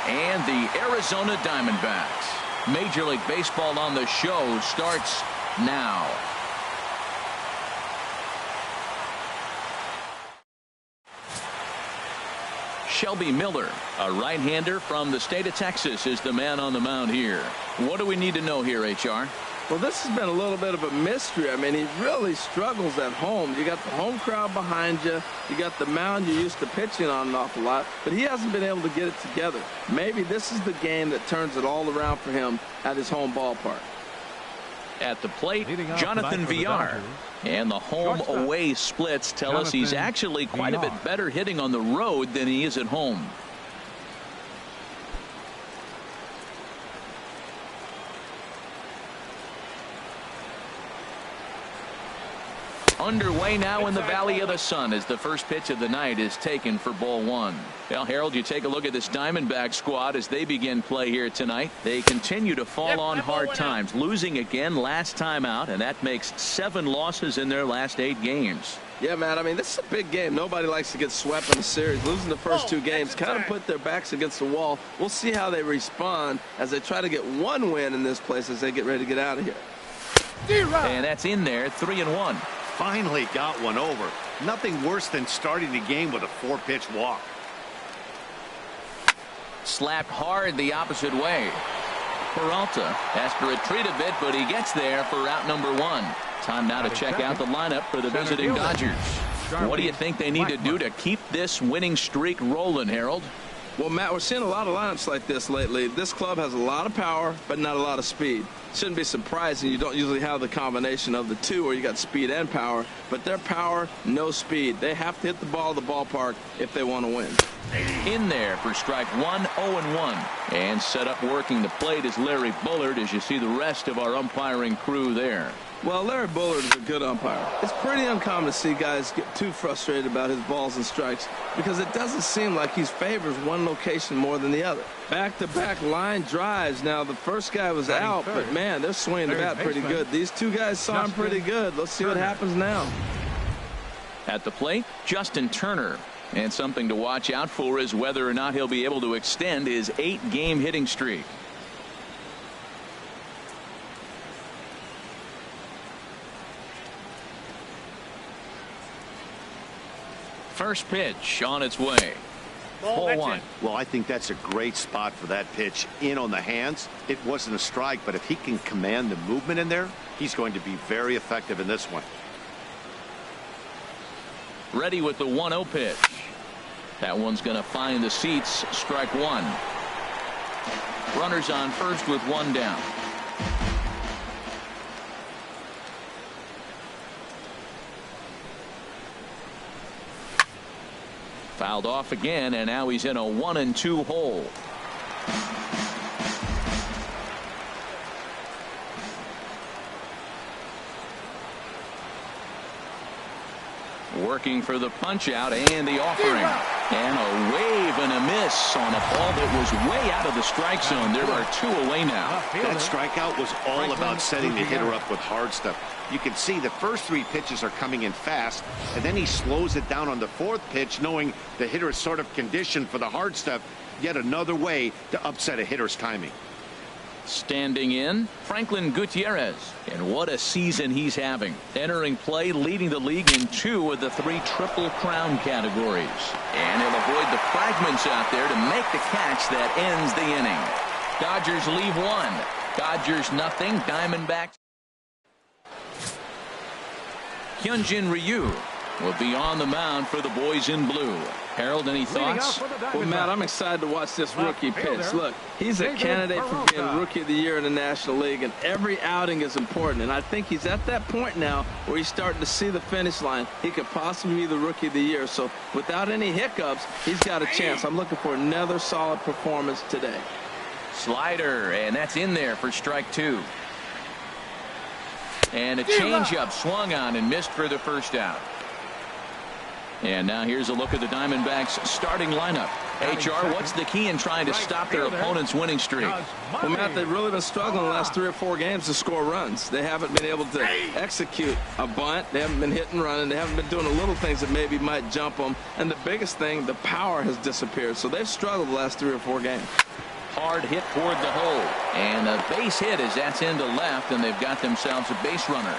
and the Arizona Diamondbacks. Major League Baseball on the show starts now. Shelby Miller, a right-hander from the state of Texas, is the man on the mound here. What do we need to know here, HR? Well, this has been a little bit of a mystery. I mean, he really struggles at home. You got the home crowd behind you. You got the mound you're used to pitching on an awful lot, but he hasn't been able to get it together. Maybe this is the game that turns it all around for him at his home ballpark. At the plate, Jonathan Villar. And the home-away splits tell us he's actually quite a bit better hitting on the road than he is at home. Underway now in the Valley of the Sun as the first pitch of the night is taken for ball one. Well, Harold, you take a look at this Diamondback squad as they begin play here tonight. They continue to fall on hard times, losing again last time out, and that makes 7 losses in their last 8 games. Yeah, man, I mean, this is a big game. Nobody likes to get swept in a series. Losing the first 2 games kind of put their backs against the wall. We'll see how they respond as they try to get 1 win in this place as they get ready to get out of here. And that's in there, 3-1. Finally got one over. Nothing worse than starting the game with a 4-pitch walk. Slapped hard the opposite way. Peralta has to retreat a bit, but he gets there for out number 1. Time now to check out the lineup for the visiting Dodgers. What do you think they need to do to keep this winning streak rolling, Harold? Well, Matt, we're seeing a lot of lineups like this lately. This club has a lot of power, but not a lot of speed. Shouldn't be surprising. You don't usually have the combination of the two where you got speed and power, but their power, no speed. They have to hit the ball at the ballpark if they want to win. In there for strike 1, 0-1. And set up working the plate is Larry Bullard as you see the rest of our umpiring crew there. Well, Larry Bullard is a good umpire. It's pretty uncommon to see guys get too frustrated about his balls and strikes because it doesn't seem like he favors one location more than the other. Back-to-back line drives. Now, the first guy was out, but, man, they're swinging the bat pretty good. These 2 guys saw him pretty good. Let's see what happens now. At the plate, Justin Turner. And something to watch out for is whether or not he'll be able to extend his 8-game hitting streak. First pitch on its way. Ball 1. Well, I think that's a great spot for that pitch in on the hands. It wasn't a strike, but if he can command the movement in there, he's going to be very effective in this one. Ready with the 1-0 pitch. That one's going to find the seats. Strike 1. Runners on first with 1 down. Fouled off again, and now he's in a 1-2 hole. Working for the punch out and the offering. And a wave and a miss on a ball that was way out of the strike zone. There are 2 away now. That strikeout was all about setting the hitter up with hard stuff. You can see the first 3 pitches are coming in fast, and then he slows it down on the 4th pitch, knowing the hitter is sort of conditioned for the hard stuff. Yet another way to upset a hitter's timing. Standing in, Franklin Gutierrez. And what a season he's having. Entering play, leading the league in 2 of the 3 Triple Crown categories. And he'll avoid the fragments out there to make the catch that ends the inning. Dodgers leave 1. Dodgers nothing. Diamondbacks. Hyunjin Ryu will be on the mound for the boys in blue. Harold, any thoughts? Well, Matt, I'm excited to watch this rookie pitch. Look, he's a candidate for being Rookie of the Year in the National League, and every outing is important. And I think he's at that point now where he's starting to see the finish line. He could possibly be the Rookie of the Year. So without any hiccups, he's got a chance. I'm looking for another solid performance today. Slider, and that's in there for strike 2. And a changeup swung on and missed for the first out. And now here's a look at the Diamondbacks starting lineup. HR, what's the key in trying to stop their opponent's winning streak? Well, Matt, they've really been struggling the last 3 or 4 games to score runs. They haven't been able to execute a bunt. They haven't been hitting, running. They haven't been doing the little things that maybe might jump them. And the biggest thing, the power has disappeared. So they've struggled the last 3 or 4 games. Hard hit toward the hole. And a base hit as that's into left, and they've got themselves a base runner.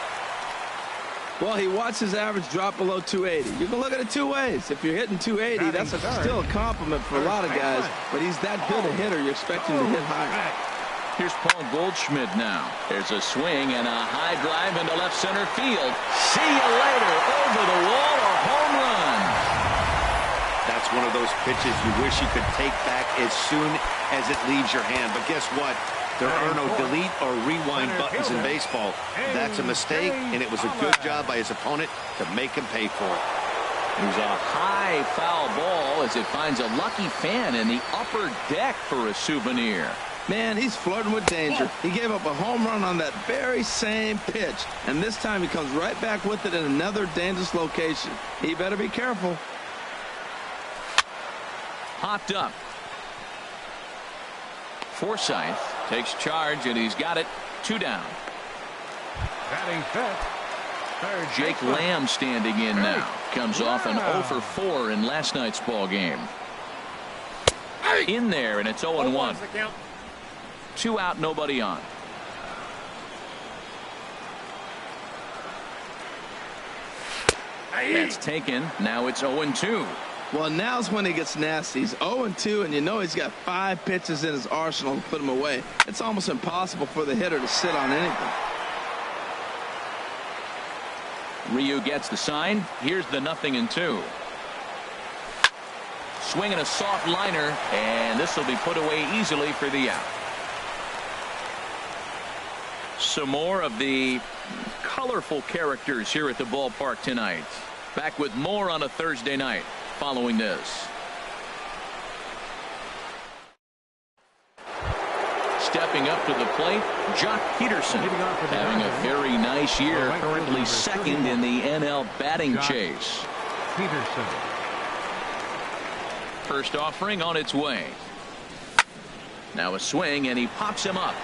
Well, he watched his average drop below 280. You can look at it 2 ways. If you're hitting 280, that's still a compliment for a lot of guys. But he's that good a hitter, you're expecting to hit higher. Here's Paul Goldschmidt now. There's a swing and a high drive into left center field. See you later. Over the wall, a home run. That's one of those pitches you wish you could take back as soon as it leaves your hand. But guess what? There are no delete or rewind buttons in baseball. That's a mistake, and it was a good job by his opponent to make him pay for it. It was a high foul ball as it finds a lucky fan in the upper deck for a souvenir. Man, he's flirting with danger. He gave up a home run on that very same pitch, and this time he comes right back with it in another dangerous location. He better be careful. Hopped up. Forsythe takes charge, and he's got it. 2 down. Jake Lamb standing in now. Comes off an 0 for 4 in last night's ball game. In there, and it's 0-1. 2 out, nobody on. That's taken. Now it's 0-2. Well, now's when he gets nasty. He's 0-2, and you know he's got 5 pitches in his arsenal to put him away. It's almost impossible for the hitter to sit on anything. Ryu gets the sign. Here's the 0-2. Swinging a soft liner, and this will be put away easily for the out. Some more of the colorful characters here at the ballpark tonight. Back with more on a Thursday night following this. Stepping up to the plate, Jock Peterson having a very nice year, currently second in the NL batting chase. Peterson. First offering on its way. Now a swing, and he pops him up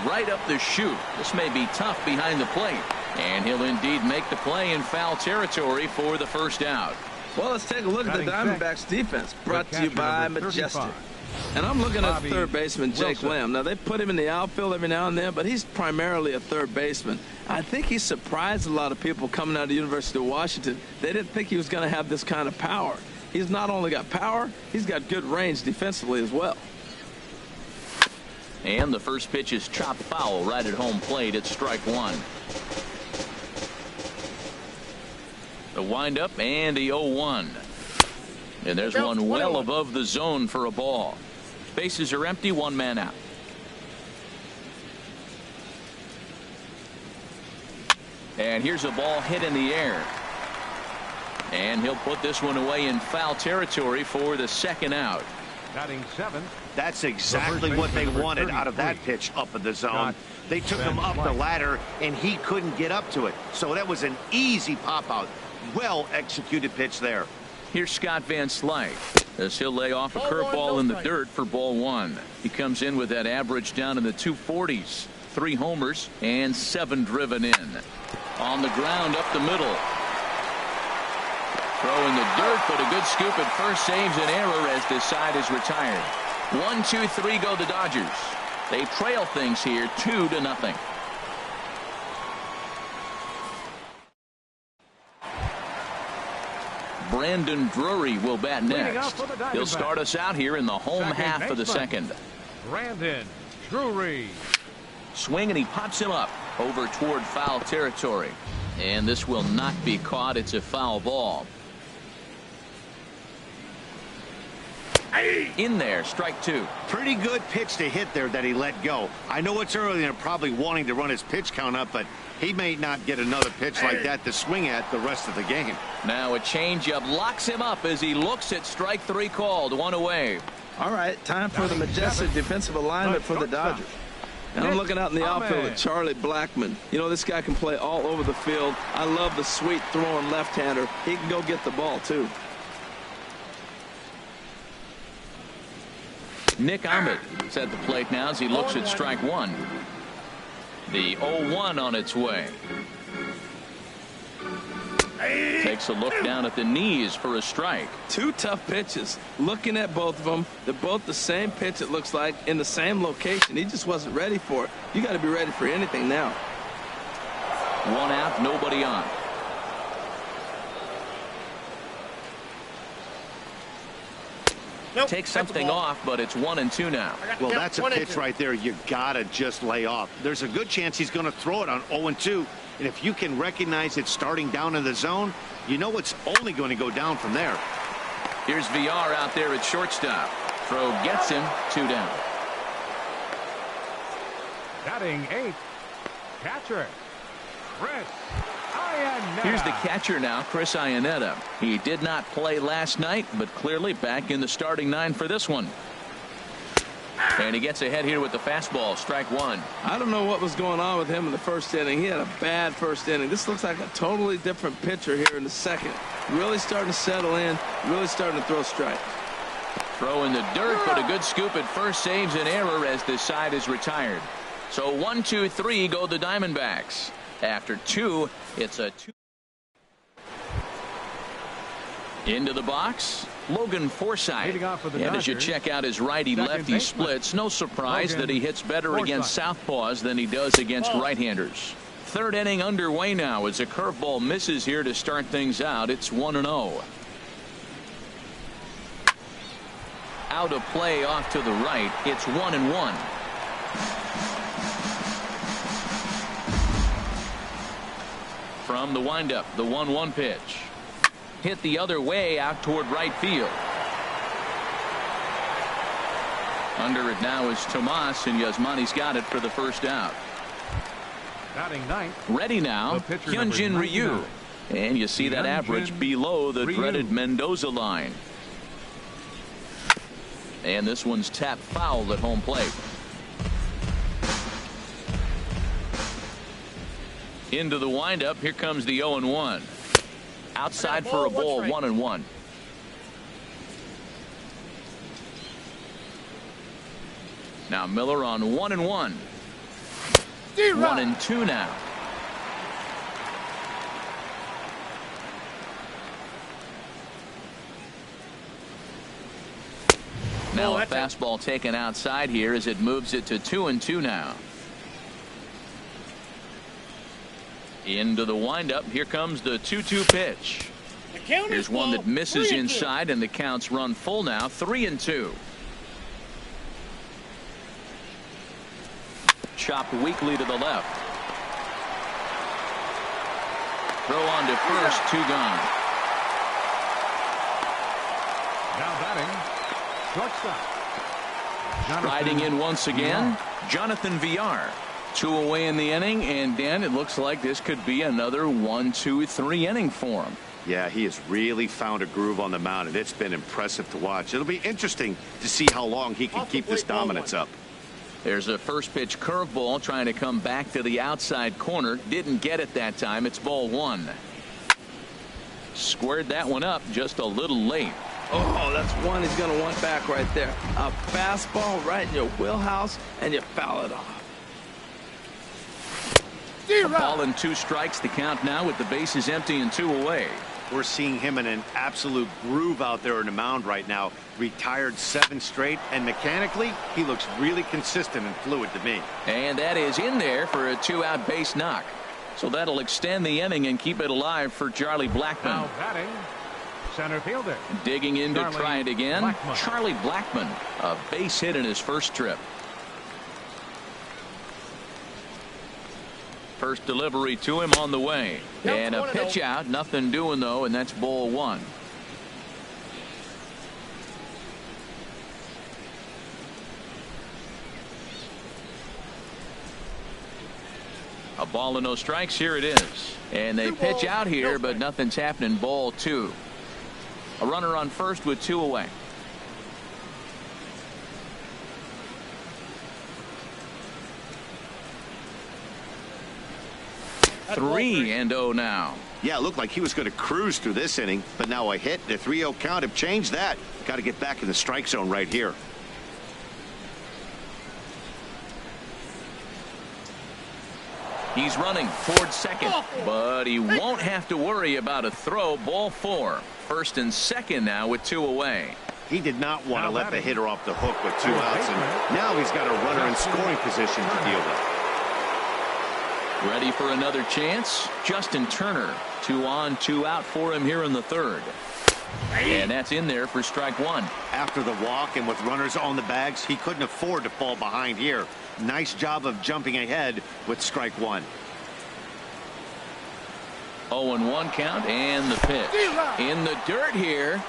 right up the chute. This may be tough behind the plate, and he'll indeed make the play in foul territory for the first out. Well, let's take a look at the Diamondbacks defense, brought to you by Majestic. And I'm looking at third baseman Jake Lamb. Now, they put him in the outfield every now and then, but he's primarily a third baseman. I think he surprised a lot of people coming out of the University of Washington. They didn't think he was going to have this kind of power. He's not only got power, he's got good range defensively as well. And the first pitch is chopped foul right at home plate. It's strike 1. The windup and the 0-1. And there's one well above the zone for a ball. Bases are empty, 1 man out. And here's a ball hit in the air. And he'll put this one away in foul territory for the second out. Batting 7th. That's exactly what they wanted out of that pitch up in the zone. They took him up the ladder, and he couldn't get up to it. So that was an easy pop-out. Well executed pitch there. Here's Scott Van Slyke as he'll lay off a curveball in the dirt for ball 1. He comes in with that average down in the 240s. 3 homers and 7 driven in. On the ground up the middle. Throw in the dirt, but a good scoop at first saves an error as this side is retired. 1, 2, 3 go the Dodgers. They trail things here 2-0. Brandon Drury will bat next. He'll start us out here in the home half of the second. Brandon Drury. Swing, and he pops him up over toward foul territory. And this will not be caught. It's a foul ball. In there, strike 2. Pretty good pitch to hit there that he let go. I know it's early and probably wanting to run his pitch count up, but he may not get another pitch like that to swing at the rest of the game. Now a changeup locks him up as he looks at strike 3 called. 1 away. All right, time for the majestic defensive alignment for the Dodgers. And I'm looking out in the outfield at Charlie Blackmon. You know, this guy can play all over the field. I love the sweet throwing left-hander. He can go get the ball, too. Nick Ahmed is at the plate now as he looks at strike one. The 0-1 on its way. Takes a look down at the knees for a strike. Two tough pitches. Looking at both of them, they're both the same pitch, it looks like, in the same location. He just wasn't ready for it. You got to be ready for anything now. One out, nobody on. Nope, Takes something off, but it's 1-2 now. Well, that's a pitch right there you gotta just lay off. There's a good chance he's going to throw it on 0-2, and if you can recognize it starting down in the zone, you know it's only going to go down from there. Here's VR out there at shortstop. Throw gets him, 2 down. Batting 8th, catcher, Chris Iannetta. Here's the catcher now, Chris Iannetta. He did not play last night, but clearly back in the starting 9 for this one. And he gets ahead here with the fastball, strike one. I don't know what was going on with him in the first inning. He had a bad first inning. This looks like a totally different pitcher here in the second. Really starting to settle in, really starting to throw strikes. Throw in the dirt, but a good scoop at first saves an error as this side is retired. So 1, 2, 3 go the Diamondbacks. After 2, it's a 2. Into the box, Logan Forsythe. And as you check out his righty-lefty splits, no surprise that he hits better against southpaws than he does against right-handers. Third inning underway now as a curveball misses here to start things out. It's 1-0. Out of play off to the right. It's 1-1. From the windup, the 1-1 pitch. Hit the other way out toward right field. Under it now is Tomas, and Yasmani's got it for the first out. Batting 9th. Ready now, Hyunjin Ryu. And you see that average below the dreaded Mendoza line. And this one's tapped foul at home plate. Into the windup. Here comes the 0-1. Outside for a ball, 1-1. Now Miller on 1-1. 1-2 now. Now a fastball taken outside here as it moves it to 2-2 now. Into the windup. Here comes the 2-2 pitch. Here's one that misses inside, and the counts run full now. 3-2. Chopped weakly to the left. Throw on to first. 2 gone. Now batting, shortstop. Striding in once again, Jonathan VR. 2 away in the inning, and Dan, it looks like this could be another 1, 2, 3 inning for him. Yeah, he has really found a groove on the mound, and it's been impressive to watch. It'll be interesting to see how long he can keep this dominance up. There's a first pitch curveball trying to come back to the outside corner. Didn't get it that time. It's ball 1. Squared that one up just a little late. Oh, that's one he's going to want back right there. A fastball right in your wheelhouse, and you foul it off. A ball and 2 strikes to count now with the bases empty and 2 away. We're seeing him in an absolute groove out there in the mound right now. Retired 7 straight, and mechanically, he looks really consistent and fluid to me. And that is in there for a 2-out base knock. So that'll extend the inning and keep it alive for Charlie Blackmon. Now batting, center fielder. Digging in to try it again. Blackmon. Charlie Blackmon, a base hit in his first trip. First delivery to him on the way. And a pitch out. Nothing doing, though, and that's ball 1. A ball and no strikes. Here it is. And they pitch out here, but nothing's happening. Ball 2. A runner on first with 2 away. 3-0 now. Yeah, it looked like he was going to cruise through this inning, but now a hit, the 3-0 count have changed that. Got to get back in the strike zone right here. He's running towards second, but he won't have to worry about a throw. Ball 4. First and second now with 2 away. He did not want to let the hitter off the hook with 2 outs, and now he's got a runner in scoring position to deal with. Ready for another chance. Justin Turner, 2 on, 2 out for him here in the 3rd. And that's in there for strike 1. After the walk and with runners on the bags, he couldn't afford to fall behind here. Nice job of jumping ahead with strike 1. 0-1 count and the pitch. In the dirt here.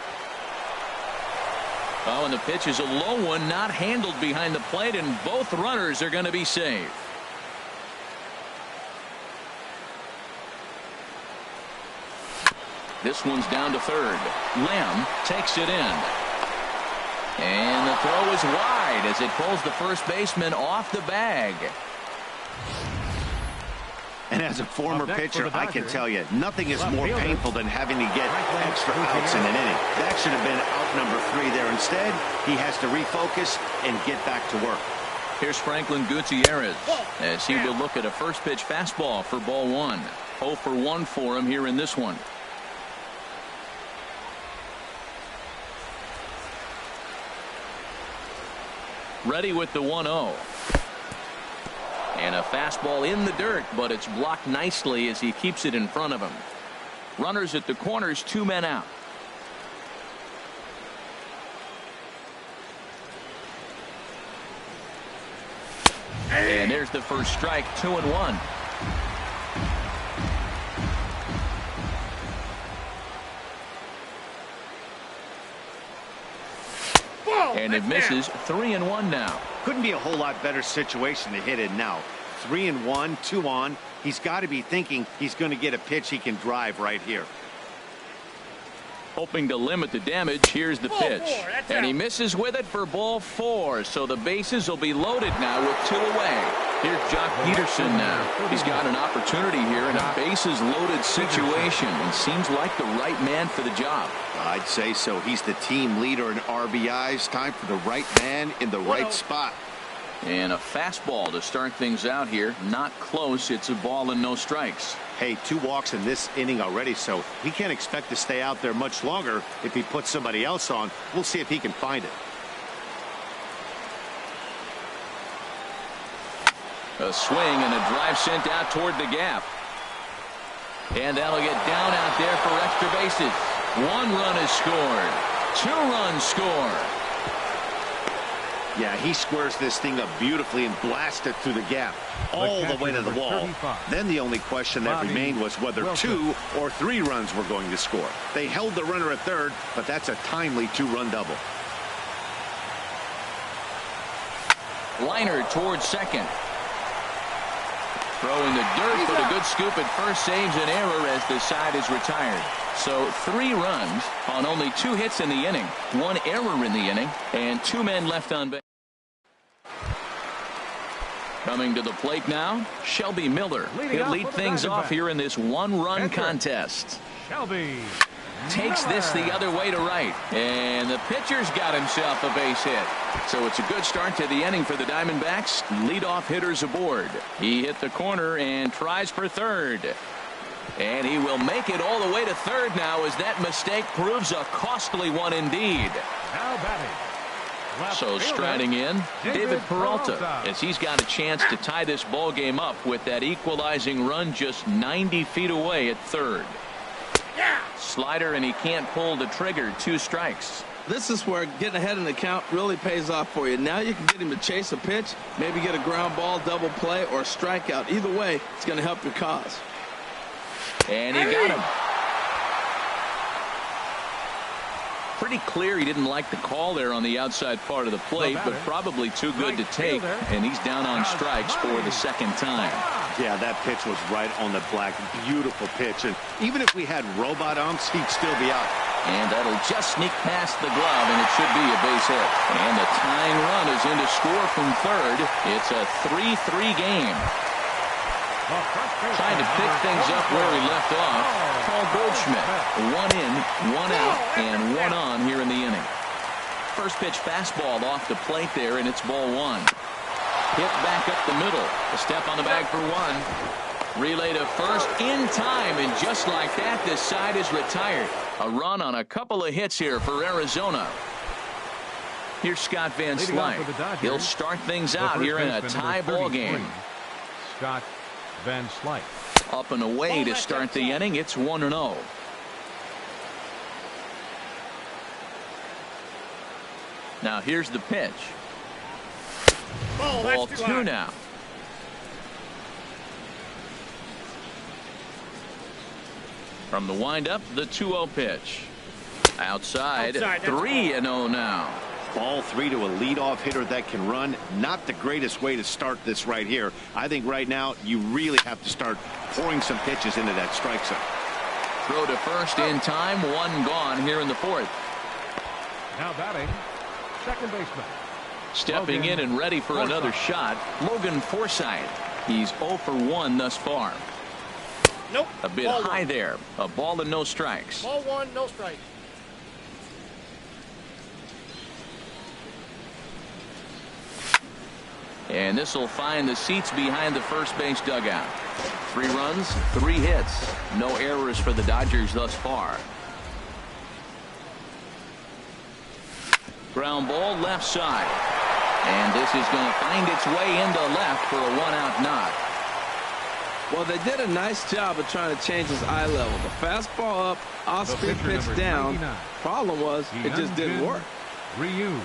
Oh, and the pitch is a low one, not handled behind the plate, and both runners are going to be saved. This one's down to 3rd. Lamb takes it in. And the throw is wide as it pulls the first baseman off the bag. And as a former pitcher, I can tell you, nothing is more painful than having to get extra outs in an inning. That should have been out number 3 there. Instead, he has to refocus and get back to work. Here's Franklin Gutierrez as he will look at a first pitch fastball for ball 1. 0 for 1 for him here in this one. Ready with the 1-0. And a fastball in the dirt, but it's blocked nicely as he keeps it in front of him. Runners at the corners, 2 men out. And there's the first strike, 2-1. And it misses. 3-1 now. Couldn't be a whole lot better situation to hit in now. 3-1, 2 on. He's got to be thinking he's going to get a pitch he can drive right here. Hoping to limit the damage. Here's the pitch. And he misses with it for ball 4. So the bases will be loaded now with 2 away. Here's Jock Peterson now. He's got an opportunity here in a bases loaded situation and seems like the right man for the job. I'd say so. He's the team leader in RBIs. Time for the right man in the right spot. And a fastball to start things out here. Not close. It's a ball and no strikes. Hey, 2 walks in this inning already, so he can't expect to stay out there much longer if he puts somebody else on. We'll see if he can find it. A swing and a drive sent out toward the gap. And that'll get down out there for extra bases. 1 run is scored. 2 runs scored. Yeah, he squares this thing up beautifully and blasts it through the gap all the way to the wall. Then the only question that remained was whether 2 or 3 runs were going to score. They held the runner at 3rd, but that's a timely 2-run double. Liner towards second. Throw in the dirt, but a good scoop at first saves an error as the side is retired. So 3 runs on only 2 hits in the inning, 1 error in the inning, and 2 men left on base. Coming to the plate now, Shelby Miller. He'll lead things off here in this 1-run contest. Shelby Takes this the other way to right. And the pitcher's got himself a base hit. So it's a good start to the inning for the Diamondbacks. Leadoff hitters aboard. He hit the corner and tries for 3rd. And he will make it all the way to 3rd now as that mistake proves a costly one indeed. now batting. Left So fielder, striding in, David Peralta, as he's got a chance to tie this ball game up with that equalizing run just 90 feet away at 3rd. Slider, and he can't pull the trigger. 2 strikes. This is where getting ahead in the count really pays off for you. Now you can get him to chase a pitch, maybe get a ground ball, double play, or a strikeout. Either way, it's going to help your cause. And he got him. Pretty clear he didn't like the call there on the outside part of the plate, but probably too good to take, and he's down on strikes for the 2nd time. Yeah, that pitch was right on the black. Beautiful pitch. And even if we had robot umps, he'd still be out. And that'll just sneak past the glove, and it should be a base hit. And the tying run is in to score from 3rd. It's a 3-3 game. Trying to pick things up where he left off. Paul Goldschmidt. 1 in, 1 out, and 1 on here in the inning. First pitch fastball off the plate there, and it's ball 1. Hit back up the middle. A step on the bag for 1. Relay to first in time, and just like that, this side is retired. A run on a couple of hits here for Arizona. Here's Scott Van Slyke. He'll start things out here in a tie ball game. Scott Van Slyke. Up and away to start the inning. It's 1-0. Now here's the pitch. Ball 2 now. From the windup, the 2-0 pitch. Outside 3-0 now. Ball 3 to a leadoff hitter that can run. Not the greatest way to start this right here. I think right now you really have to start pouring some pitches into that strike zone. Throw to first in time. 1 gone here in the 4th. Now batting, second baseman. Stepping in and ready for another shot, Logan Forsythe. He's 0 for 1 thus far. Nope. A bit high there. A ball and no strikes. Ball 1, no strike. And this will find the seats behind the first base dugout. 3 runs, 3 hits. No errors for the Dodgers thus far. Ground ball left side. And this is going to find its way into left for a 1-out knock. Well, they did a nice job of trying to change his eye level. The fastball up, off-speed pitch down. Problem was, it just didn't work. Ryu.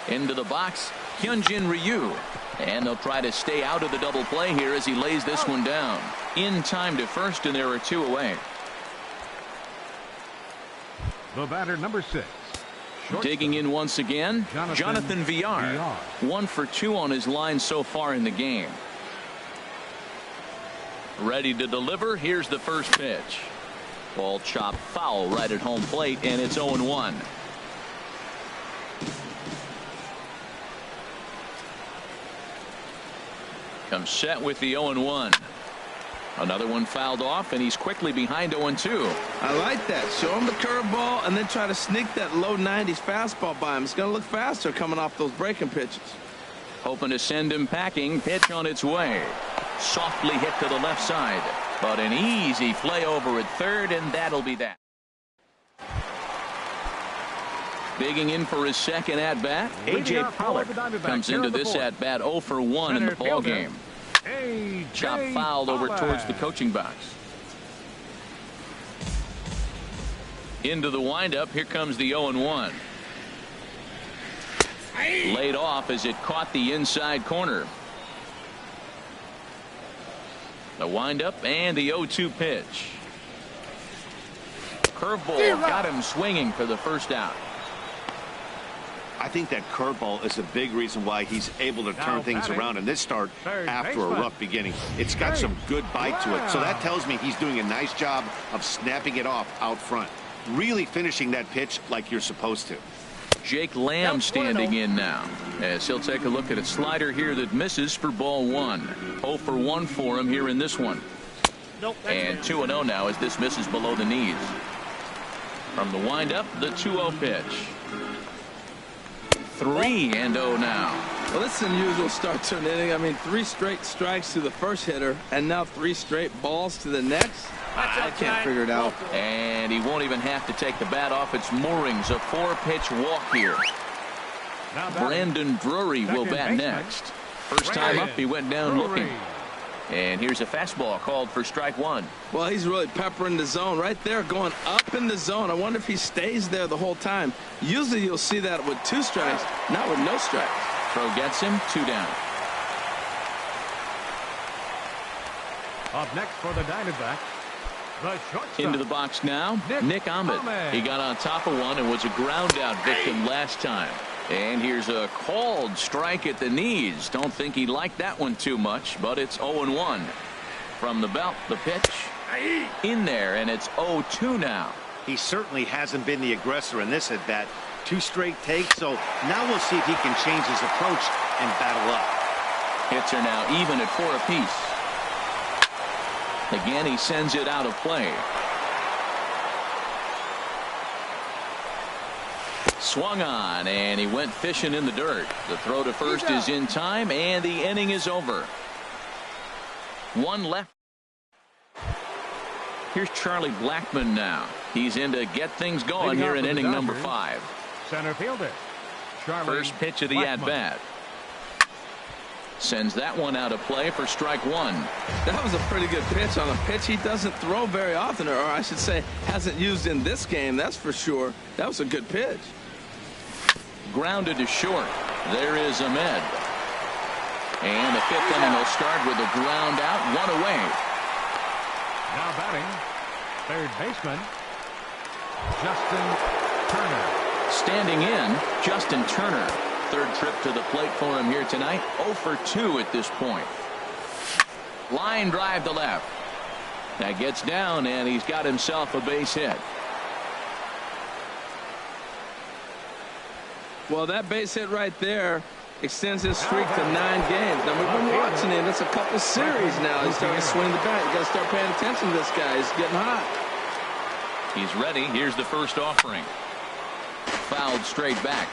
Into the box, Hyunjin Ryu. And they'll try to stay out of the double play here as he lays this one down. In time to first, and there are 2 away. The batter, number 6. Digging in once again, Jonathan Villar. 1 for 2 on his line so far in the game. Ready to deliver. Here's the first pitch. Ball chopped foul right at home plate, and it's 0-1. Comes set with the 0-1. Another one fouled off, and he's quickly behind 0-2. I like that. Show him the curveball and then try to sneak that low 90s fastball by him. It's going to look faster coming off those breaking pitches. Hoping to send him packing. Pitch on its way. Softly hit to the left side. But an easy play over at third, and that'll be that. Digging in for his second at-bat, A.J. Pollock comes into this at-bat 0 for 1 in the ball game. Chop fouled over towards the coaching box. Into the windup. Here comes the 0-1. Laid off as it caught the inside corner. The windup and the 0-2 pitch. Curveball got him swinging for the first out. I think that curveball is a big reason why he's able to turn things around in this start after a rough beginning. It's got some good bite to it, so that tells me he's doing a nice job of snapping it off out front, really finishing that pitch like you're supposed to. Jake Lamb standing in now as he'll take a look at a slider here that misses for ball 1. 0 for 1 for him here in this one. And 2-0 now as this misses below the knees. From the windup, the 2-0 pitch. 3-0 now. Well, this is an unusual start to an inning. I mean, 3 straight strikes to the first hitter, and now 3 straight balls to the next. I can't figure it out. And he won't even have to take the bat off its moorings. A 4-pitch walk here. Brandon Drury will bat next. First time up, he went down looking. And here's a fastball called for strike 1. Well, he's really peppering the zone right there, going up in the zone. I wonder if he stays there the whole time. Usually you'll see that with 2 strikes, not with no strikes. Throw gets him, 2 down. Up next for the Diamondbacks, the shortstop. Into the box now, Nick Ahmed. He got on top of one and was a ground out victim last time. And here's a called strike at the knees. Don't think he liked that one too much, but it's 0-1. From the belt, the pitch in there, and it's 0-2 now. He certainly hasn't been the aggressor in this at-bat. 2 straight takes, so now we'll see if he can change his approach and battle up. Hits are now even at 4 apiece. Again, he sends it out of play. Swung on, and he went fishing in the dirt. The throw to first is in time, and the inning is over. One left. Here's Charlie Blackmon now. He's in to get things going here in inning number 5. Center fielder, Charlie First pitch of the at-bat. Sends that one out of play for strike 1. That was a pretty good pitch on a pitch he doesn't throw very often, or I should say hasn't used in this game, that's for sure. That was a good pitch. Grounded to short. There is Ahmed. And the 5th inning will start with a ground out, 1 away. Now batting, third baseman, Justin Turner. Standing in, Justin Turner. Third trip to the plate for him here tonight. 0 for 2 at this point. Line drive to left. That gets down, and he's got himself a base hit. Well, that base hit right there extends his streak to 9 games. Now, we've been watching him. It's a couple series now. He's starting to swing the bat. You got to start paying attention to this guy. He's getting hot. He's ready. Here's the first offering. Fouled straight back.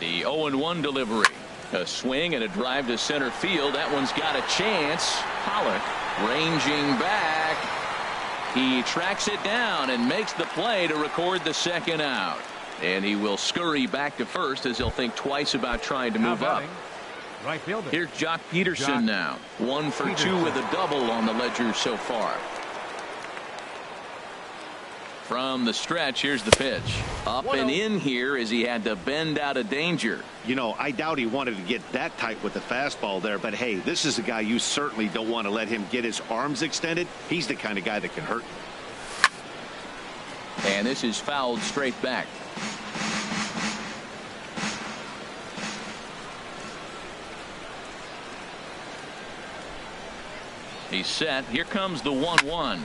The 0-1 delivery. A swing and a drive to center field. That one's got a chance. Pollock ranging back. He tracks it down and makes the play to record the second out. And he will scurry back to first as he'll think twice about trying to move up. Right fielder. Here's Jock Peterson now. 1 for 2 with a double on the ledger so far. From the stretch, here's the pitch. Up and in here as he had to bend out of danger. You know, I doubt he wanted to get that tight with the fastball there, but hey, this is a guy you certainly don't want to let him get his arms extended. He's the kind of guy that can hurt. And this is fouled straight back. He's set. Here comes the 1-1.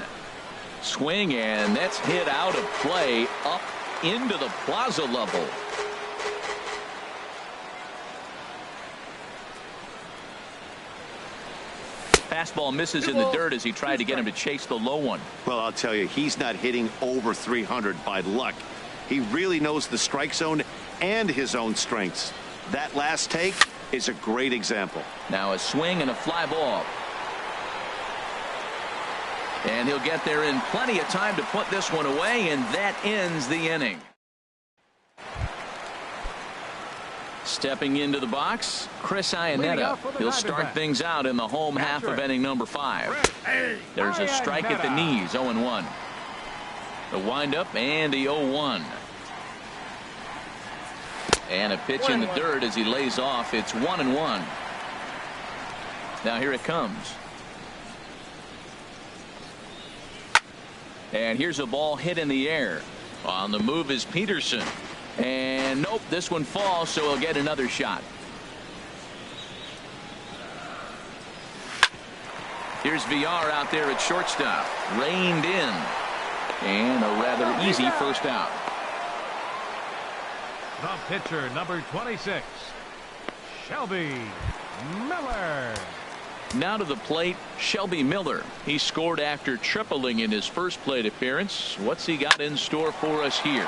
Swing, and that's hit out of play up into the plaza level. Fastball misses in the dirt as he tried to get him to chase the low one. Well, I'll tell you, he's not hitting over 300 by luck. He really knows the strike zone and his own strengths. That last take is a great example. Now a swing and a fly ball. And he'll get there in plenty of time to put this one away, and that ends the inning. Stepping into the box, Chris Iannetta. He'll start things out in the home half of inning number 5. There's a strike at the knees, 0-1. The windup and the 0-1. And a pitch in the dirt as he lays off. It's 1-1. Now here it comes. And here's a ball hit in the air. On the move is Peterson. And nope, this one falls, so he'll get another shot. Here's VR out there at shortstop. Reined in. And a rather easy first out. The pitcher, number 26, Shelby Miller. Now to the plate, Shelby Miller. He scored after tripling in his first plate appearance. What's he got in store for us here?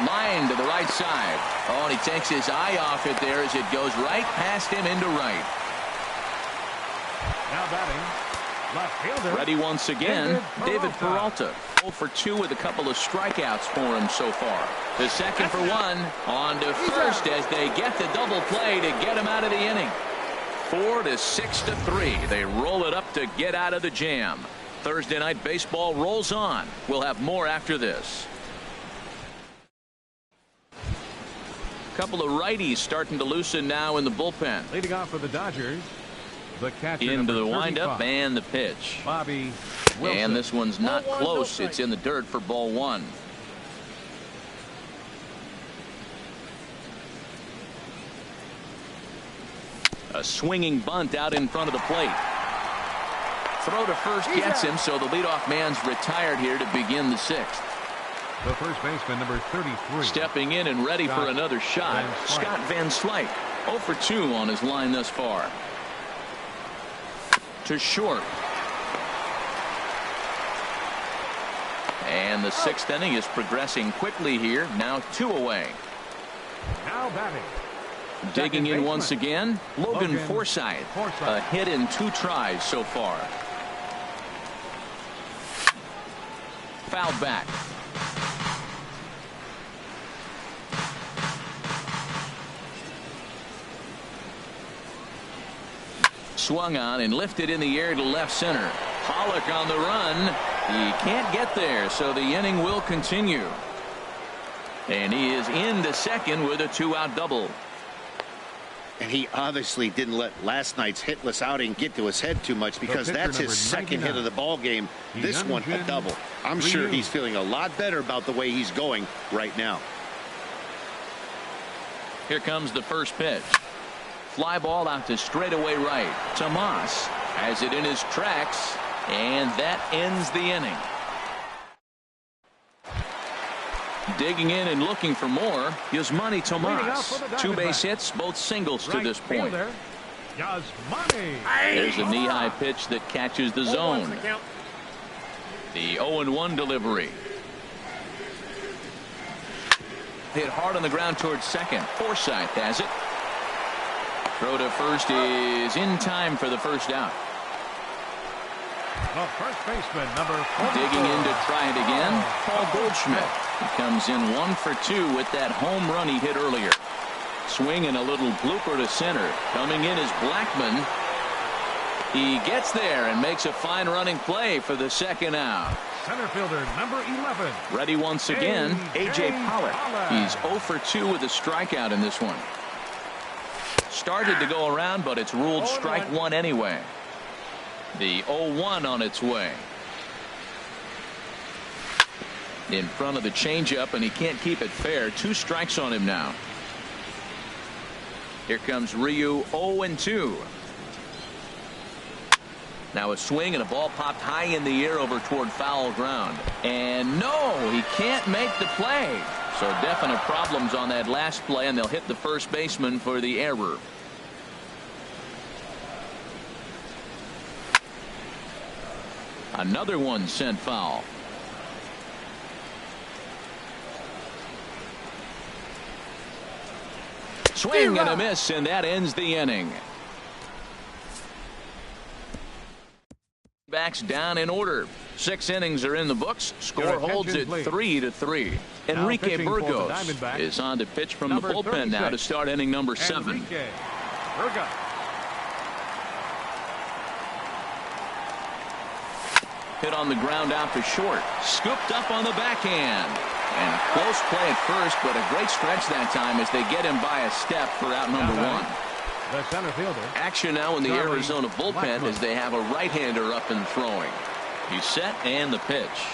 Line to the right side. Oh, and he takes his eye off it there as it goes right past him into right. Now batting, left fielder. Ready once again, David Peralta. 0 for 2 with a couple of strikeouts for him so far. The second for 1. On to first as they get the double play to get him out of the inning. 4 to 6 to 3. They roll it up to get out of the jam. Thursday night baseball rolls on. We'll have more after this. Couple of righties starting to loosen now in the bullpen. Leading off for the Dodgers, the catcher into the windup 35, and the pitch. Bobby Wilson. And this one's not close. It's in the dirt for ball 1. A swinging bunt out in front of the plate. Throw to first gets him, so the leadoff man's retired here to begin the 6th. The first baseman, number 33. Stepping in and ready for another shot, Scott Van Slyke. 0 for 2 on his line thus far. to short. And the sixth inning is progressing quickly here. Now 2 away. Now batting. Digging in once again, Logan Forsythe. A hit in 2 tries so far. Fouled back. Swung on and lifted in the air to left center. Pollock on the run. He can't get there, so the inning will continue. And he is into second with a 2-out double. And he obviously didn't let last night's hitless outing get to his head too much, because that's his second hit of the ball game. This one a double. I'm sure he's feeling a lot better about the way he's going right now. Here comes the first pitch. Fly ball out to straightaway right. Tomas has it in his tracks, and that ends the inning. Digging in and looking for more, Yasmani Tomas. 2 base hits, both singles to this point. There's a knee-high pitch that catches the zone. The 0-1 delivery. Hit hard on the ground towards second. Forsythe has it. Throw to first is in time for the first out. The first baseman, number 44. Digging in to try it again, Paul Goldschmidt. He comes in 1 for 2 with that home run he hit earlier. Swing and a little blooper to center. Coming in is Blackman. He gets there and makes a fine running play for the second out. Center fielder, number 11. Ready once again, A.J. Pollock. He's 0 for 2 with a strikeout in this one. Started to go around, but it's ruled strike 1 anyway. The 0-1 on its way. In front of the changeup, and he can't keep it fair. 2 strikes on him now. Here comes Ryu, 0-2. Now a swing and a ball popped high in the air over toward foul ground. And no, he can't make the play. So definite problems on that last play, and they'll hit the first baseman for the error. Another one sent foul. Swing and a miss, and that ends the inning. Backs down in order. 6 innings are in the books. Score holds it 3-3. Enrique Burgos is on to pitch from the bullpen now to start inning number 7. Hit on the ground out to short. Scooped up on the backhand. And close play at first, but a great stretch that time as they get him by a step for out number 1. The center fielder. Action now in the Arizona bullpen as they have a right-hander up and throwing. He's set, and the pitch.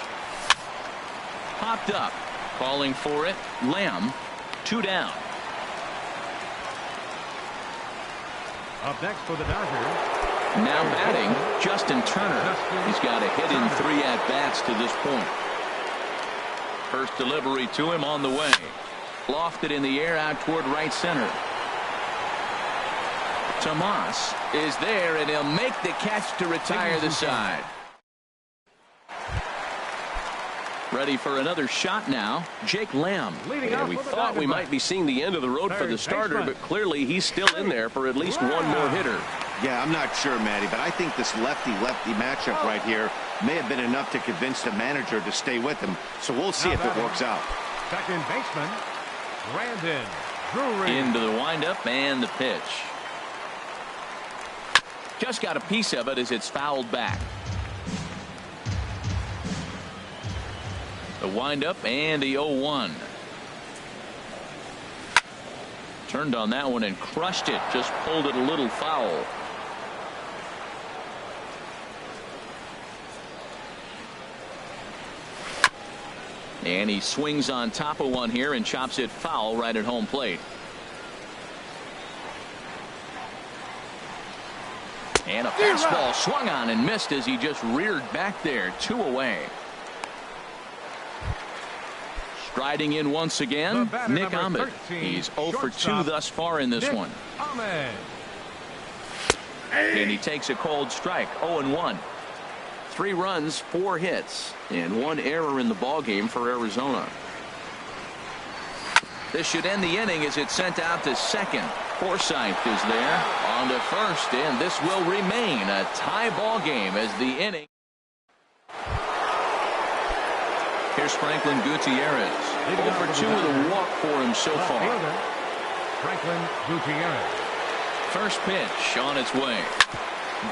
Popped up. Calling for it. Lamb. 2 down. Up next for the Dodgers. Now batting, Justin Turner. He's got a hit in 3 at-bats to this point. First delivery to him on the way. Lofted in the air out toward right center. Tomas is there, and he'll make the catch to retire the side. Ready for another shot now, Jake Lamb. Yeah, we thought we might be seeing the end of the road for the starter, but clearly he's still in there for at least one more hitter. Yeah, I'm not sure, Matty, but I think this lefty-lefty matchup right here may have been enough to convince the manager to stay with him. So we'll see if it works out. Second baseman, Brandon Drury. Into the windup and the pitch. Just got a piece of it as it's fouled back. The windup and the 0-1. Turned on that one and crushed it. Just pulled it a little foul. And he swings on top of one here and chops it foul right at home plate. And a fastball swung on and missed as he just reared back there. 2 away. Striding in once again, Nick Ahmed. He's 0 for 2 thus far in this one. And he takes a cold strike. 0-1. 3 runs, 4 hits, and 1 error in the ballgame for Arizona. This should end the inning as it's sent out to second. Forsythe is there on to first, and this will remain a tie ball game as the inning. Here's Franklin Gutierrez. Over 2 with a walk for him so far. Franklin Gutierrez. First pitch on its way.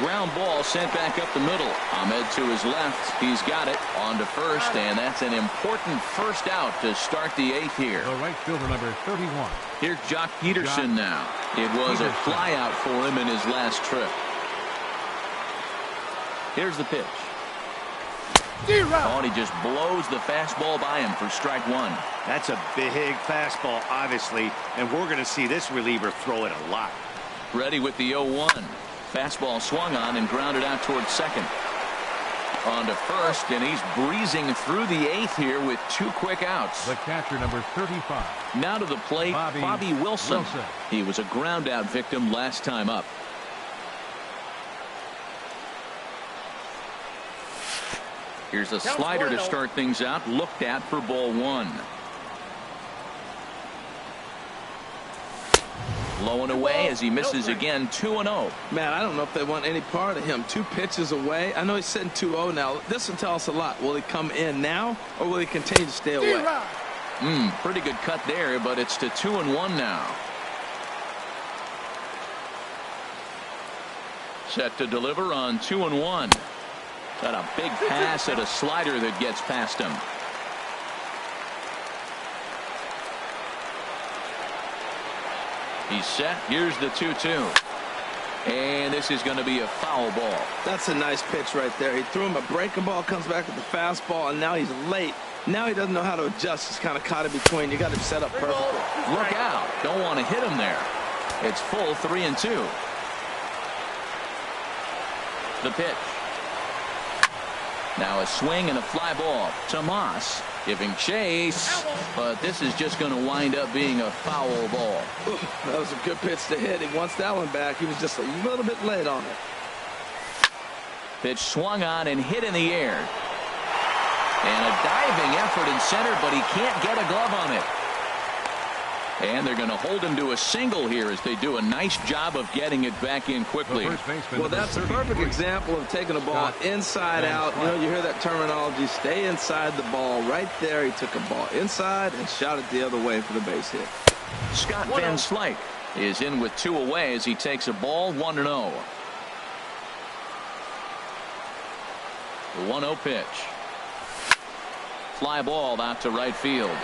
Ground ball sent back up the middle. Ahmed to his left. He's got it on to first, and that's an important first out to start the 8th here. The right fielder, number 31. Here's Jock Peterson now. It was a flyout for him in his last trip. Here's the pitch. Oh, and he just blows the fastball by him for strike 1. That's a big fastball, obviously, and we're going to see this reliever throw it a lot. Ready with the 0-1. Fastball swung on and grounded out towards second. On to first, and he's breezing through the 8th here with 2 quick outs. The catcher, number 35. Now to the plate, Bobby Wilson. He was a ground out victim last time up. Here's a slider to start things out, looked at for ball 1. Low and away as he misses again. 2-0. Man, I don't know if they want any part of him. 2 pitches away. I know he's sitting 2-0 now. This will tell us a lot. Will he come in now, or will he continue to stay away? Pretty good cut there, but it's to 2-1 now. Set to deliver on 2-1. Got a big pass at a slider that gets past him. He's set. Here's the 2-2. And this is going to be a foul ball. That's a nice pitch right there. He threw him a breaking ball, comes back with the fastball, and now he's late. Now he doesn't know how to adjust. He's kind of caught in between. You got him set up perfectly. Look out. Don't want to hit him there. It's full 3-2. The pitch. Now a swing and a fly ball. Tomas giving chase, but this is just going to wind up being a foul ball. That was a good pitch to hit. He wants that one back. He was just a little bit late on it. Pitch swung on and hit in the air. And a diving effort in center, but he can't get a glove on it. And they're going to hold him to a single here as they do a nice job of getting it back in quickly. Well, that's a perfect example of taking a ball inside out. You know, you hear that terminology, stay inside the ball. Right there, he took a ball inside and shot it the other way for the base hit. Scott Van Slyke is in with 2 away as he takes a ball. 1-0. The 1-0 pitch. Fly ball out to right field.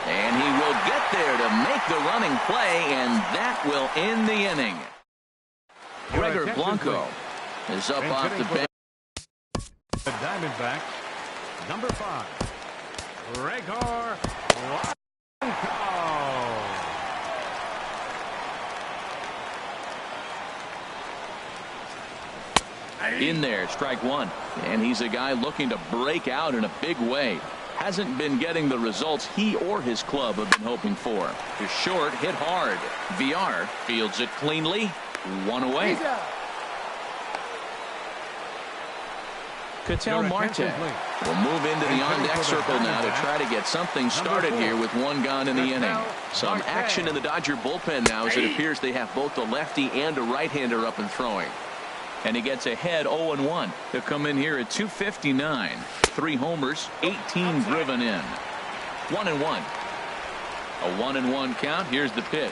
And he will get there to make the running play, and that will end the inning. Gregor Blanco is up off the bench. The Diamondbacks, number 5, Gregor Blanco. In there, strike 1. And he's a guy looking to break out in a big way. Hasn't been getting the results he or his club have been hoping for. To short, hit hard. VR fields it cleanly. 1 away. Ketel Marte will move into the on-deck circle now to try to get something started here with 1 gone in the inning. Some action in the Dodger bullpen now as it appears they have both a lefty and a right-hander up and throwing. And he gets ahead 0-1 to come in here at 259. 3 homers, 18 driven in. 1-1. A 1-1 count. Here's the pitch.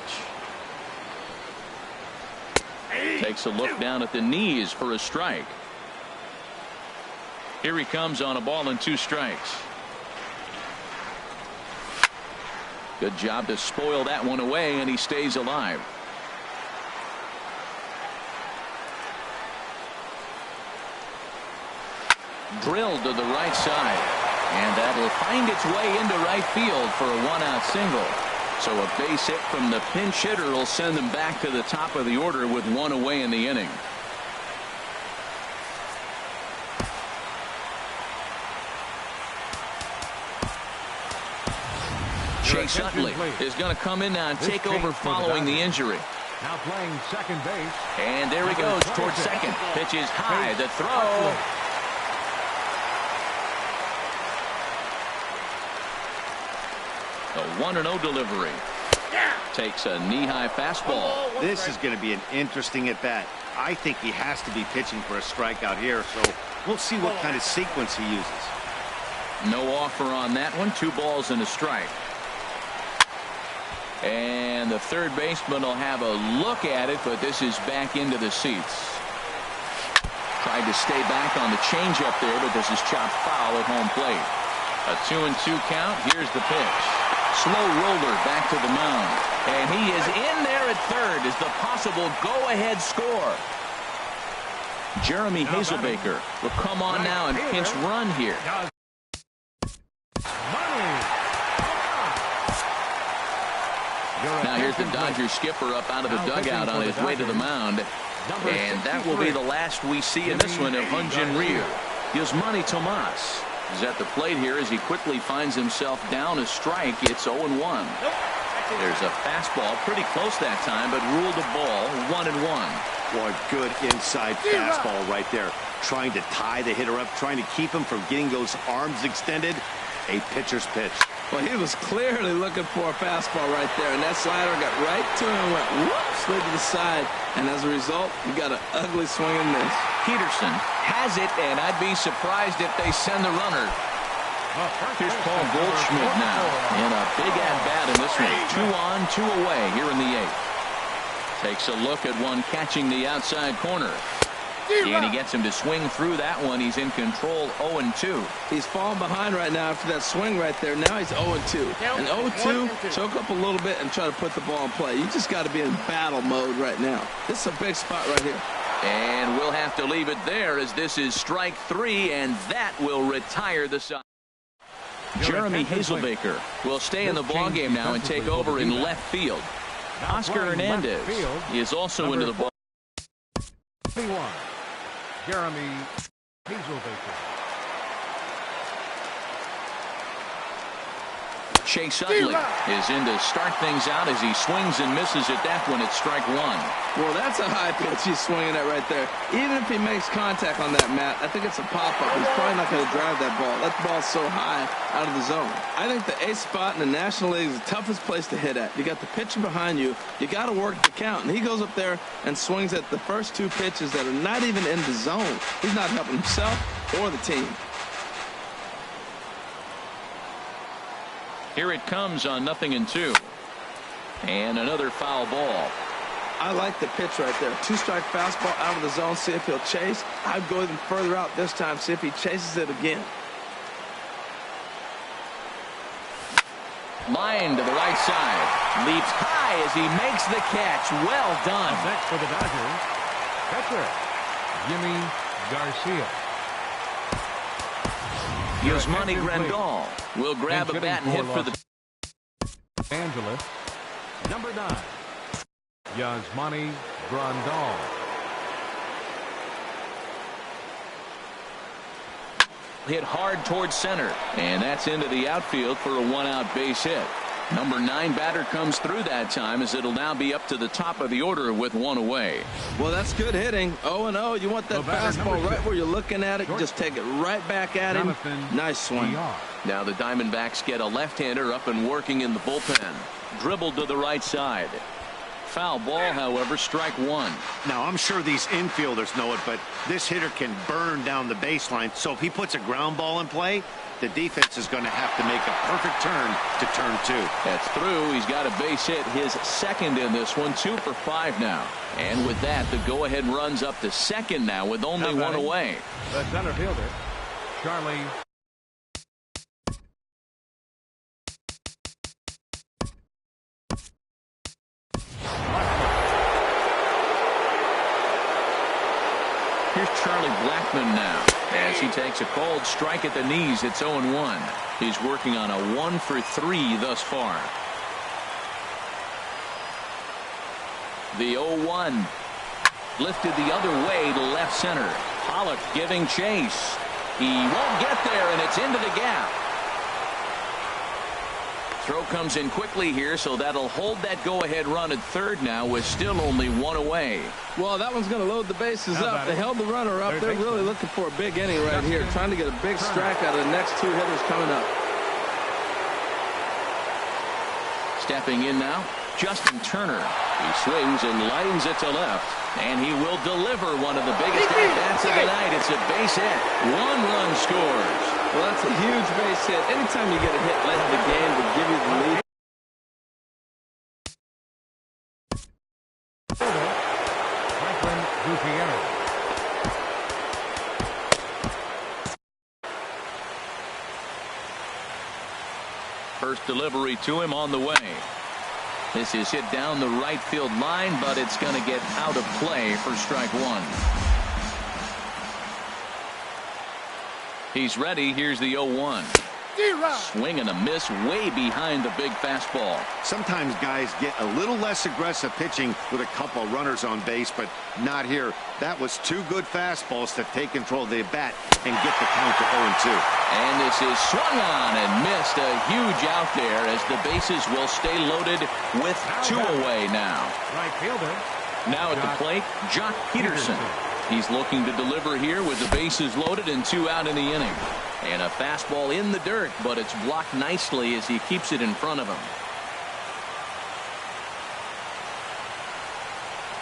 Takes a look down at the knees for a strike. Here he comes on a ball and 2 strikes. Good job to spoil that one away, and he stays alive. Drilled to the right side, and that'll find its way into right field for a 1-out single. So a base hit from the pinch hitter will send them back to the top of the order with 1 away in the inning. Chase Utley is going to come in now and take over following the injury. Now playing second base. And there he goes towards second. Pitch is high. The throw. The 1-0 delivery. Takes a knee-high fastball. This is going to be an interesting at-bat. I think he has to be pitching for a strikeout here, so we'll see what kind of sequence he uses. No offer on that one. 2 balls and a strike. And the third baseman will have a look at it, but this is back into the seats. Tried to stay back on the changeup there, but this is chopped foul at home plate. A 2-2 count. Here's the pitch. Slow roller back to the mound. And he is in there at third as the possible go-ahead score. Jeremy Hazelbaker will come on now and pinch run here. Now here's the Dodgers skipper up out of the dugout on his way to the mound. And that will be the last we see in this one of Hyun-Jin Ryu. Yasmani Tomas is at the plate here as he quickly finds himself down a strike. It's 0-1. There's a fastball pretty close that time, but ruled a ball. 1-1. Boy, good inside fastball right there. Trying to tie the hitter up, trying to keep him from getting those arms extended. A pitcher's pitch. Well, he was clearly looking for a fastball right there, and that slider got right to him and went whoop, slid to the side, and as a result, you got an ugly swing and miss. Peterson has it, and I'd be surprised if they send the runner. Here's Paul Goldschmidt now in a big at-bat in this one. 2 on, 2 away here in the 8th. Takes a look at one catching the outside corner. And he gets him to swing through that one. He's in control. 0-2. He's falling behind right now after that swing right there. Now he's 0-2. And 0-2, choke up a little bit and try to put the ball in play. You just got to be in battle mode right now. This is a big spot right here. And we'll have to leave it there as this is strike 3, and that will retire the side. Jeremy Hazelbaker will stay in the ballgame now and take over in left field. Oscar Hernandez is also into the ball. Jeremy Hazelbaker. Chase Utley is in to start things out as he swings and misses at that one at strike 1. Well, that's a high pitch he's swinging at right there. Even if he makes contact on that, Matt, I think it's a pop-up. He's probably not going to drive that ball. That ball's so high out of the zone. I think the 8th spot in the National League is the toughest place to hit at. You got the pitcher behind you. You got to work the count. And he goes up there and swings at the first 2 pitches that are not even in the zone. He's not helping himself or the team. Here it comes on 0-2. And another foul ball. I like the pitch right there. 2-strike fastball out of the zone. See if he'll chase. I'd go even further out this time. See if he chases it again. Line to the right side. Leaps high as he makes the catch. Well done. Up next for the Dodgers, catcher Jimmy Garcia. Yasmani Grandal will grab a bat and hit for the Angeles. Number 9, Yasmani Grandal. Hit hard towards center, and that's into the outfield for a 1-out base hit. Number 9 batter comes through that time as it'll now be up to the top of the order with 1 away. Well, that's good hitting. 0-0. You want that fastball right where you're looking at it. Just take it right back at him. Nice swing. Now the Diamondbacks get a left-hander up and working in the bullpen. Dribbled to the right side. Foul ball, however, strike 1. Now, I'm sure these infielders know it, but this hitter can burn down the baseline. So if he puts a ground ball in play, the defense is going to have to make a perfect turn to turn 2. That's through. He's got a base hit, his second in this one. 2 for 5 now. And with that, the go-ahead runs up to second now with only 1 away. The center fielder, Charlie. Here's Charlie Blackmon now as he takes a cold strike at the knees. It's 0-1. He's working on a 1 for 3 thus far. The 0-1 lifted the other way to left center. Pollock giving chase. He won't get there, and it's into the gap. throw comes in quickly here, so that'll hold that go-ahead run at third now with still only one away. Well, that one's going to load the bases up. They held the runner up. They're really looking for a big inning right here, trying to get a big strike out of the next two hitters coming up. Stepping in now, Justin Turner. He swings and lines it to left. And he will deliver one of the biggest at-bats of the night. It's a base hit. 1 run scores. Well, that's a huge base hit. Anytime you get a hit late in the game to give you the lead. Franklin Gutierrez. First delivery to him on the way. This is hit down the right field line, but it's going to get out of play for strike one. He's ready. Here's the 0-1. Swing and a miss way behind the big fastball. Sometimes guys get a little less aggressive pitching with a couple of runners on base, but not here. That was 2 good fastballs to take control of the bat and get the count to 0-2. And this is swung on and missed. A huge out there as the bases will stay loaded with 2 away now. Right fielder. Now at the plate, Jock Peterson. He's looking to deliver here with the bases loaded and 2 out in the inning. And a fastball in the dirt, but it's blocked nicely as he keeps it in front of him.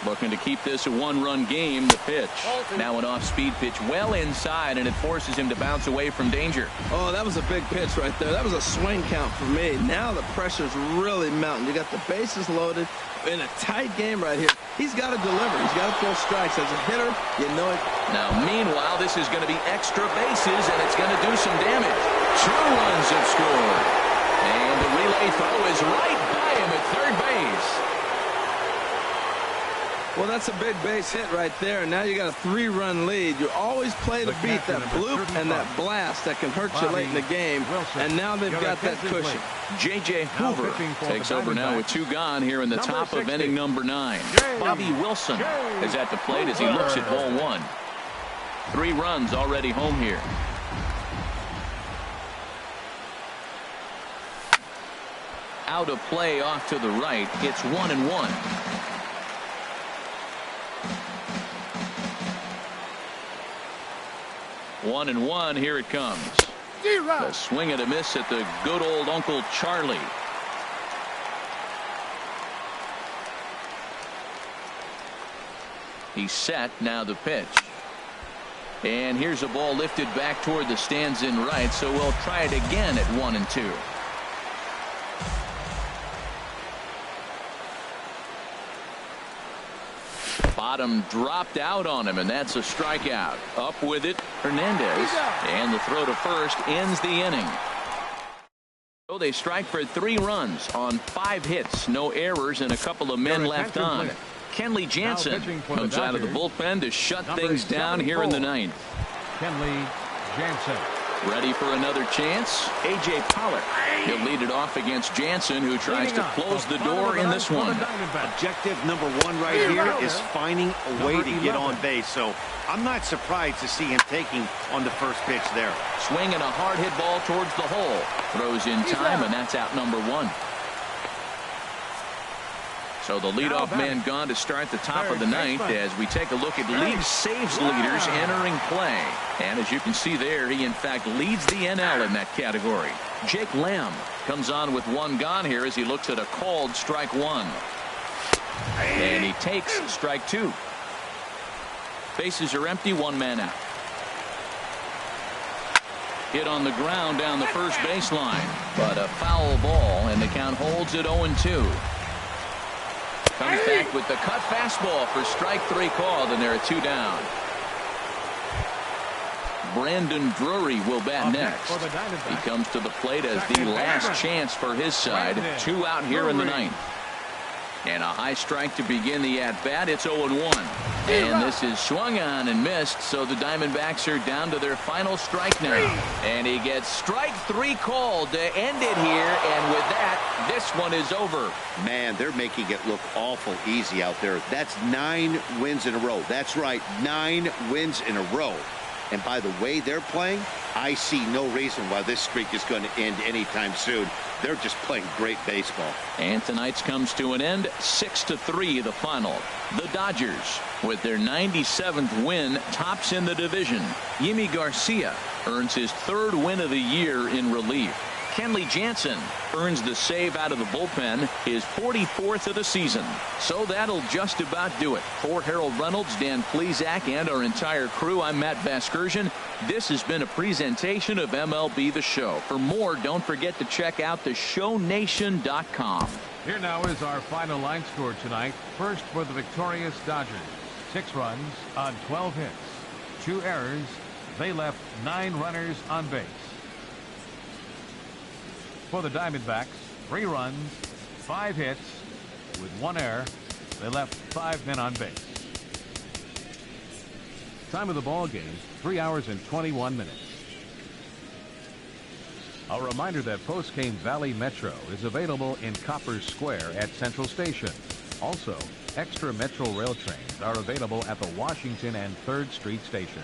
Looking to keep this a 1-run game. The pitch. Now an off-speed pitch well inside, and it forces him to bounce away from danger. Oh, that was a big pitch right there. That was a swing count for me. Now the pressure's really mounting. You got the bases loaded in a tight game right here. He's got to deliver. He's got to throw strikes. As a hitter, you know it. Now, meanwhile, this is going to be extra bases, and it's going to do some damage. 2 runs have scored. And the relay throw is right by him at third base. Well, that's a big base hit right there, and now you got a 3-run lead. You always play to beat that bloop and that blast that can hurt you late in the game, and now they've got that cushion. J.J. Hoover takes over now with 2 gone here in the top of inning number 9. Bobby Wilson is at the plate as he looks at ball 1. 3 runs already home here. Out of play off to the right. It's 1-1. 1-1. Here it comes. The swing and a miss at the good old Uncle Charlie. He's set. Now the pitch. And here's a ball lifted back toward the stands in right, so we'll try it again at 1-2. Bottom dropped out on him, and that's a strikeout. Up with it, Hernandez. And the throw to first ends the inning. So they strike for 3 runs on 5 hits. No errors and a couple of men left on. Kenley Jansen comes out of the bullpen to shut things down here in the 9th. Kenley Jansen. Ready for another chance. A.J. Pollock. He'll lead it off against Jansen, who tries to close the door in this one. Objective number 1 right here is finding a way to get on base. So I'm not surprised to see him taking on the first pitch there. Swing and a hard hit ball towards the hole. Throws in time, and that's out number 1. So the leadoff man gone to start the top of the 9th as we take a look at league saves leaders entering play. And as you can see there, he in fact leads the NL in that category. Jake Lamb comes on with 1 gone here as he looks at a called strike 1. And he takes strike 2. Bases are empty, 1 man out. Hit on the ground down the first baseline, but a foul ball, and the count holds at 0-2. Comes back with the cut fastball for strike 3 called, and there are 2 down. Brandon Drury will bat next. He comes to the plate as the last chance for his side. 2 out here in the 9th. And a high strike to begin the at-bat. It's 0-1. And this is swung on and missed, so the Diamondbacks are down to their final strike now. And he gets strike 3 called to end it here, and with that, this one is over. Man, they're making it look awful easy out there. That's 9 wins in a row. That's right, 9 wins in a row. And by the way they're playing, I see no reason why this streak is going to end anytime soon. They're just playing great baseball. And tonight's comes to an end, 6-3 the final. The Dodgers, with their 97th win, tops in the division. Yimi Garcia earns his 3rd win of the year in relief. Kenley Jansen earns the save out of the bullpen, his 44th of the season. So that'll just about do it. For Harold Reynolds, Dan Plesac, and our entire crew, I'm Matt Vasgersian. This has been a presentation of MLB The Show. For more, don't forget to check out theshownation.com. Here now is our final line score tonight. First for the victorious Dodgers. 6 runs on 12 hits. 2 errors. They left 9 runners on base. For the Diamondbacks, 3 runs, 5 hits, with 1 error. They left 5 men on base. Time of the ball game, 3 hours and 21 minutes. A reminder that Postgame Valley Metro is available in Copper Square at Central Station. Also, extra Metro rail trains are available at the Washington and 3rd Street station.